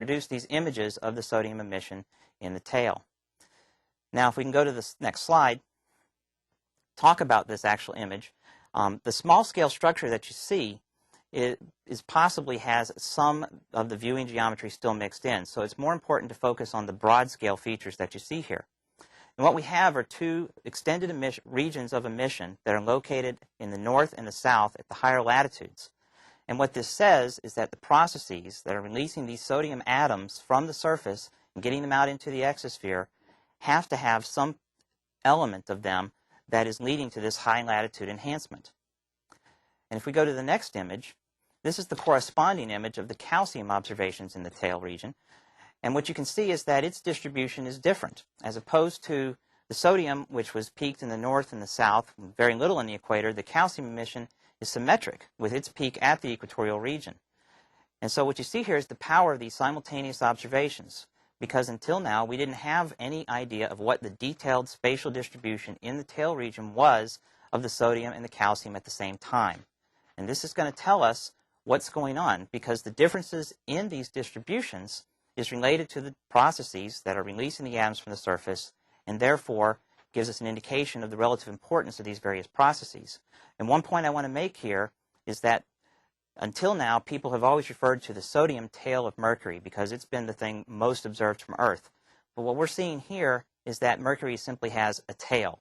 produce these images of the sodium emission in the tail. Now, if we can go to this next slide, talk about this actual image. The small-scale structure that you see is possibly has some of the viewing geometry still mixed in. So it's more important to focus on the broad-scale features that you see here. And what we have are two extended regions of emission that are located in the north and the south at the higher latitudes. And what this says is that the processes that are releasing these sodium atoms from the surface and getting them out into the exosphere have to have some element of them that is leading to this high latitude enhancement. And if we go to the next image, this is the corresponding image of the calcium observations in the tail region. And what you can see is that its distribution is different. As opposed to the sodium, which was peaked in the north and the south, very little in the equator, the calcium emission is symmetric with its peak at the equatorial region. And so what you see here is the power of these simultaneous observations, because until now we didn't have any idea of what the detailed spatial distribution in the tail region was of the sodium and the calcium at the same time. And this is going to tell us what's going on, because the differences in these distributions is related to the processes that are releasing the atoms from the surface, and therefore gives us an indication of the relative importance of these various processes. And one point I want to make here is that until now, people have always referred to the sodium tail of Mercury because it's been the thing most observed from Earth. But what we're seeing here is that Mercury simply has a tail.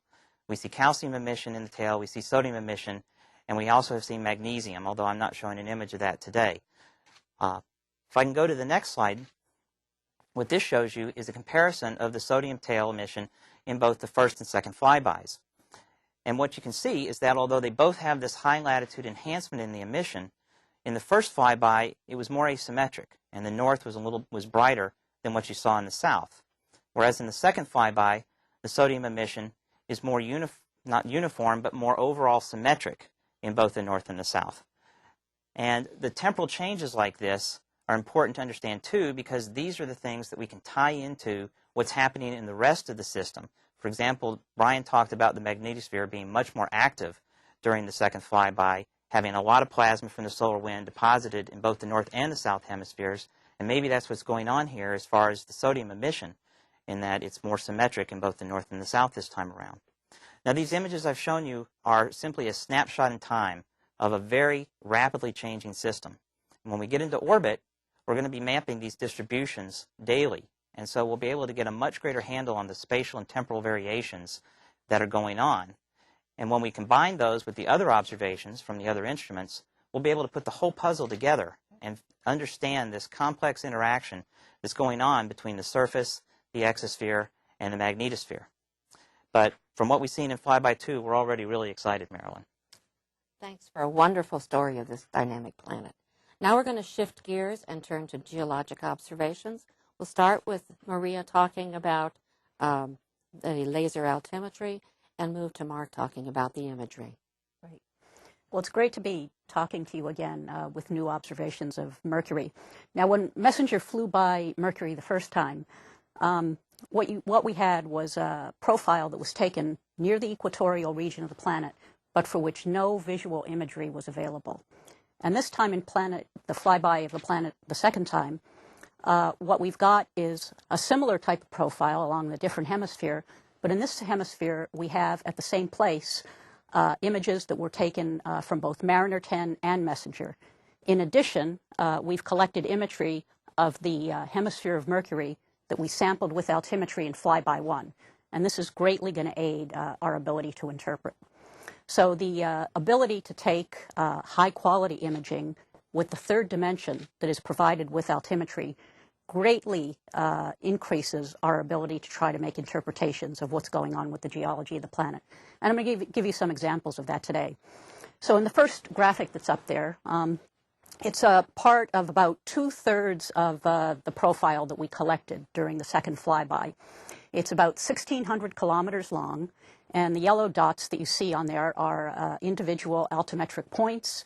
We see calcium emission in the tail, we see sodium emission, and we also have seen magnesium, although I'm not showing an image of that today. If I can go to the next slide, what this shows you is a comparison of the sodium tail emission in both the first and second flybys. And what you can see is that although they both have this high latitude enhancement in the emission, in the first flyby it was more asymmetric, and the north was brighter than what you saw in the south. Whereas in the second flyby, the sodium emission is more not uniform, but more overall symmetric in both the north and the south. And the temporal changes like this are important to understand too, because these are the things that we can tie into what's happening in the rest of the system. For example, Brian talked about the magnetosphere being much more active during the second flyby, having a lot of plasma from the solar wind deposited in both the north and the south hemispheres, and maybe that's what's going on here as far as the sodium emission, in that it's more symmetric in both the north and the south this time around. Now, these images I've shown you are simply a snapshot in time of a very rapidly changing system. And when we get into orbit, we're going to be mapping these distributions daily, and so we'll be able to get a much greater handle on the spatial and temporal variations that are going on. And when we combine those with the other observations from the other instruments, we'll be able to put the whole puzzle together and understand this complex interaction that's going on between the surface, the exosphere, and the magnetosphere. But from what we've seen in Flyby 2, we're already really excited, Marilyn. Thanks for a wonderful story of this dynamic planet. Now we're going to shift gears and turn to geologic observations. We'll start with Maria talking about the laser altimetry and move to Mark talking about the imagery. Right. Well, it's great to be talking to you again with new observations of Mercury. Now, when Messenger flew by Mercury the first time, what we had was a profile that was taken near the equatorial region of the planet, but for which no visual imagery was available. And this time in the flyby of the planet the second time, what we've got is a similar type of profile along the different hemisphere, but in this hemisphere we have at the same place images that were taken from both Mariner 10 and Messenger. In addition, we've collected imagery of the hemisphere of Mercury that we sampled with altimetry in Flyby 1, and this is greatly going to aid our ability to interpret. So the ability to take high-quality imaging with the third dimension that is provided with altimetry greatly increases our ability to try to make interpretations of what's going on with the geology of the planet. And I'm going to give you some examples of that today. So in the first graphic that's up there, it's a part of about 2/3 of the profile that we collected during the second flyby. It's about 1,600 kilometers long, and the yellow dots that you see on there are individual altimetric points.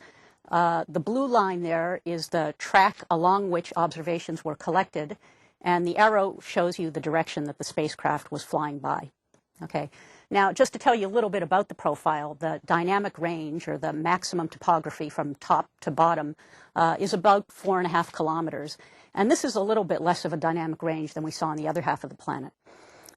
The blue line there is the track along which observations were collected, and the arrow shows you the direction that the spacecraft was flying by. Okay. Now, just to tell you a little bit about the profile, the dynamic range, or the maximum topography from top to bottom, is about 4.5 kilometers. And this is a little bit less of a dynamic range than we saw on the other half of the planet.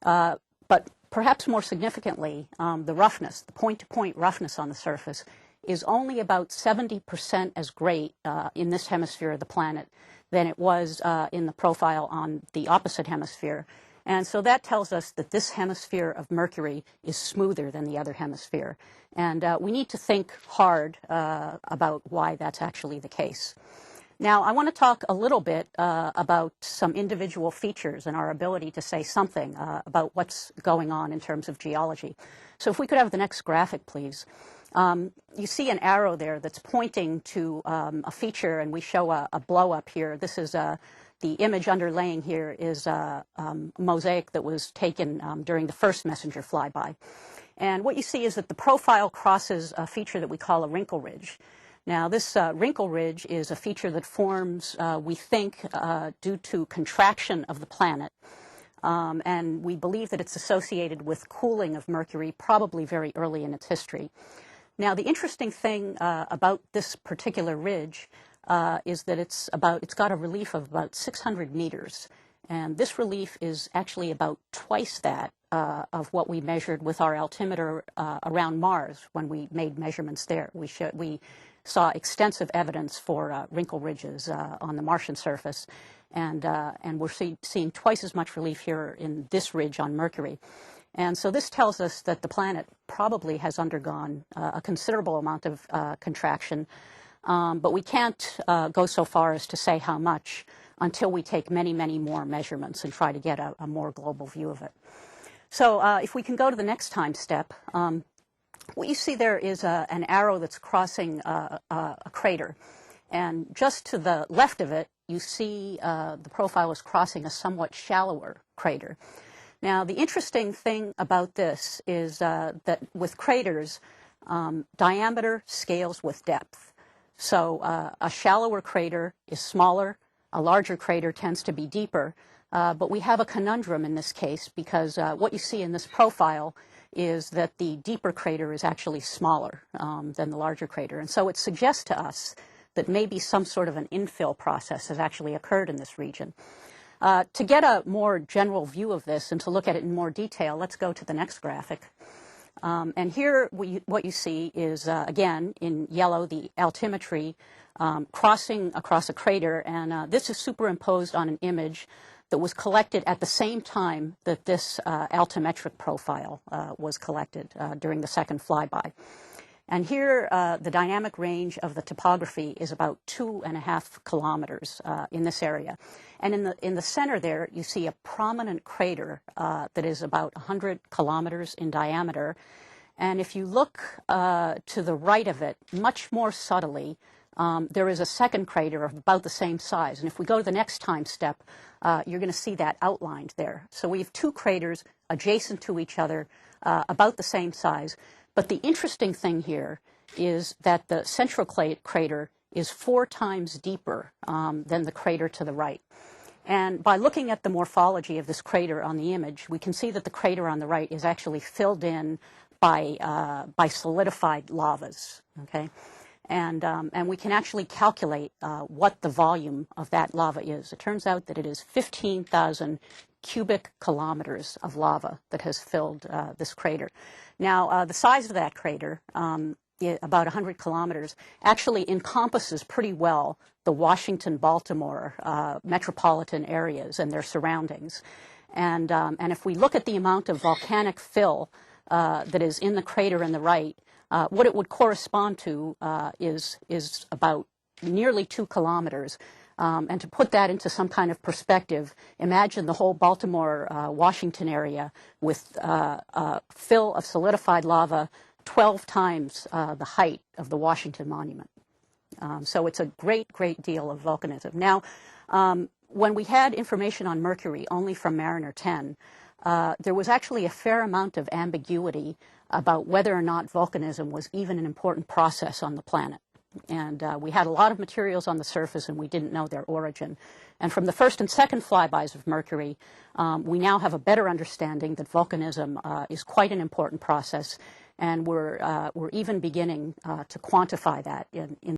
But perhaps more significantly, the roughness, the point-to-point roughness on the surface, is only about 70% as great in this hemisphere of the planet than it was in the profile on the opposite hemisphere. And so that tells us that this hemisphere of Mercury is smoother than the other hemisphere. And we need to think hard about why that's actually the case. Now, I want to talk a little bit about some individual features and our ability to say something about what's going on in terms of geology. So if we could have the next graphic, please. You see an arrow there that's pointing to a feature, and we show a blow-up here. This is the image underlaying here is a mosaic that was taken during the first messenger flyby. And what you see is that the profile crosses a feature that we call a wrinkle ridge. Now, this wrinkle ridge is a feature that forms, we think, due to contraction of the planet. And we believe that it's associated with cooling of Mercury, probably very early in its history. Now, the interesting thing about this particular ridge is that it's got a relief of about 600 meters. And this relief is actually about twice that of what we measured with our altimeter around Mars when we made measurements there. We saw extensive evidence for wrinkle ridges on the Martian surface, and we're seeing twice as much relief here in this ridge on Mercury. And so this tells us that the planet probably has undergone a considerable amount of contraction, but we can't go so far as to say how much until we take many, many more measurements and try to get a more global view of it. So if we can go to the next time step, what you see there is an arrow that's crossing a crater. And just to the left of it, you see the profile is crossing a somewhat shallower crater. Now, the interesting thing about this is that with craters, diameter scales with depth. So a shallower crater is smaller, a larger crater tends to be deeper, but we have a conundrum in this case because what you see in this profile is that the deeper crater is actually smaller than the larger crater. And so it suggests to us that maybe some sort of an infill process has actually occurred in this region. To get a more general view of this and to look at it in more detail, let's go to the next graphic. And here what you see is, again, in yellow, the altimetry crossing across a crater. And this is superimposed on an image that was collected at the same time that this altimetric profile was collected during the second flyby. And here, the dynamic range of the topography is about 2.5 kilometers in this area. And in the center there, you see a prominent crater that is about 100 kilometers in diameter. And if you look to the right of it, much more subtly, there is a second crater of about the same size. And if we go to the next time step, you're going to see that outlined there. So we have two craters adjacent to each other, about the same size. But the interesting thing here is that the central crater is 4 times deeper than the crater to the right. And by looking at the morphology of this crater on the image, we can see that the crater on the right is actually filled in by solidified lavas. Okay, and we can actually calculate what the volume of that lava is. It turns out that it is 15,000 cubic kilometers of lava that has filled this crater. Now, the size of that crater, about 100 kilometers, actually encompasses pretty well the Washington-Baltimore metropolitan areas and their surroundings. And if we look at the amount of volcanic fill that is in the crater in the right, what it would correspond to is about nearly 2 kilometers. And to put that into some kind of perspective, imagine the whole Baltimore, Washington area with fill of solidified lava 12 times the height of the Washington Monument. So it's a great, great deal of volcanism. Now, when we had information on Mercury only from Mariner 10, there was actually a fair amount of ambiguity about whether or not volcanism was even an important process on the planet. And we had a lot of materials on the surface, and we didn't know their origin. And from the first and second flybys of Mercury, we now have a better understanding that volcanism is quite an important process, and we're even beginning to quantify that in